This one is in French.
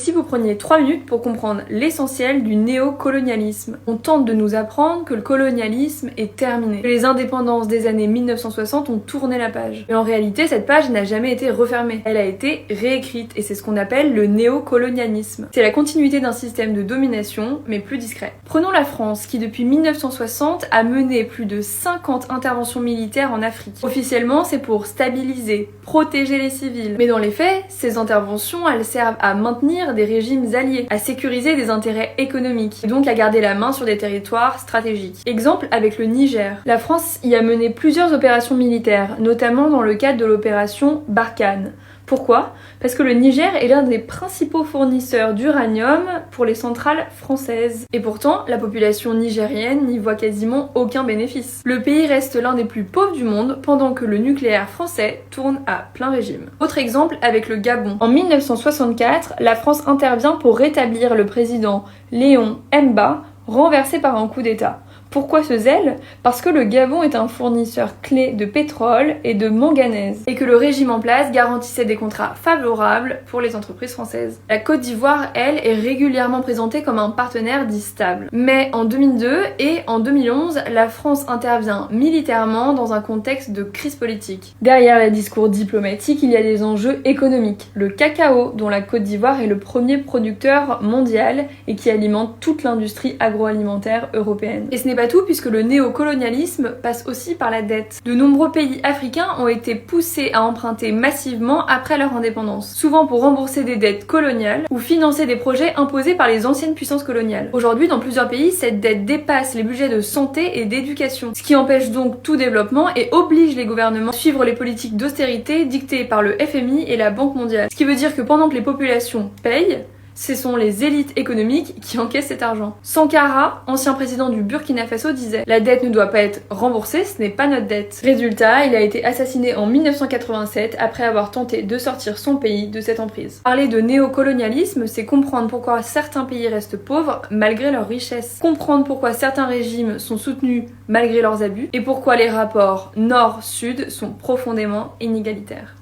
si vous preniez 3 minutes pour comprendre l'essentiel du néocolonialisme. On tente de nous apprendre que le colonialisme est terminé, que les indépendances des années 1960 ont tourné la page. Mais en réalité, cette page n'a jamais été refermée. Elle a été réécrite et c'est ce qu'on appelle le néocolonialisme. C'est la continuité d'un système de domination, mais plus discret. Prenons la France, qui depuis 1960 a mené plus de 50 interventions militaires en Afrique. Officiellement, c'est pour stabiliser, protéger les civils. Mais dans les faits, ces interventions, elles servent à maintenir des régimes alliés, à sécuriser des intérêts économiques, et donc à garder la main sur des territoires stratégiques. Exemple avec le Niger. La France y a mené plusieurs opérations militaires, notamment dans le cadre de l'opération Barkhane. Pourquoi ? Parce que le Niger est l'un des principaux fournisseurs d'uranium pour les centrales françaises. Et pourtant, la population nigérienne n'y voit quasiment aucun bénéfice. Le pays reste l'un des plus pauvres du monde pendant que le nucléaire français tourne à plein régime. Autre exemple avec le Gabon. En 1964, la France intervient pour rétablir le président Léon Mba, renversé par un coup d'État. Pourquoi ce zèle ? Parce que le Gabon est un fournisseur clé de pétrole et de manganèse, et que le régime en place garantissait des contrats favorables pour les entreprises françaises. La Côte d'Ivoire, elle, est régulièrement présentée comme un partenaire dit stable. Mais en 2002 et en 2011, la France intervient militairement dans un contexte de crise politique. Derrière les discours diplomatiques, il y a des enjeux économiques. Le cacao, dont la Côte d'Ivoire est le premier producteur mondial et qui alimente toute l'industrie agroalimentaire européenne. Et ce n'est pas tout puisque le néocolonialisme passe aussi par la dette. De nombreux pays africains ont été poussés à emprunter massivement après leur indépendance, souvent pour rembourser des dettes coloniales ou financer des projets imposés par les anciennes puissances coloniales. Aujourd'hui, dans plusieurs pays, cette dette dépasse les budgets de santé et d'éducation, ce qui empêche donc tout développement et oblige les gouvernements à suivre les politiques d'austérité dictées par le FMI et la Banque mondiale. Ce qui veut dire que pendant que les populations payent, ce sont les élites économiques qui encaissent cet argent. Sankara, ancien président du Burkina Faso, disait « La dette ne doit pas être remboursée, ce n'est pas notre dette ». Résultat, il a été assassiné en 1987 après avoir tenté de sortir son pays de cette emprise. Parler de néocolonialisme, c'est comprendre pourquoi certains pays restent pauvres malgré leurs richesses, comprendre pourquoi certains régimes sont soutenus malgré leurs abus, et pourquoi les rapports nord-sud sont profondément inégalitaires.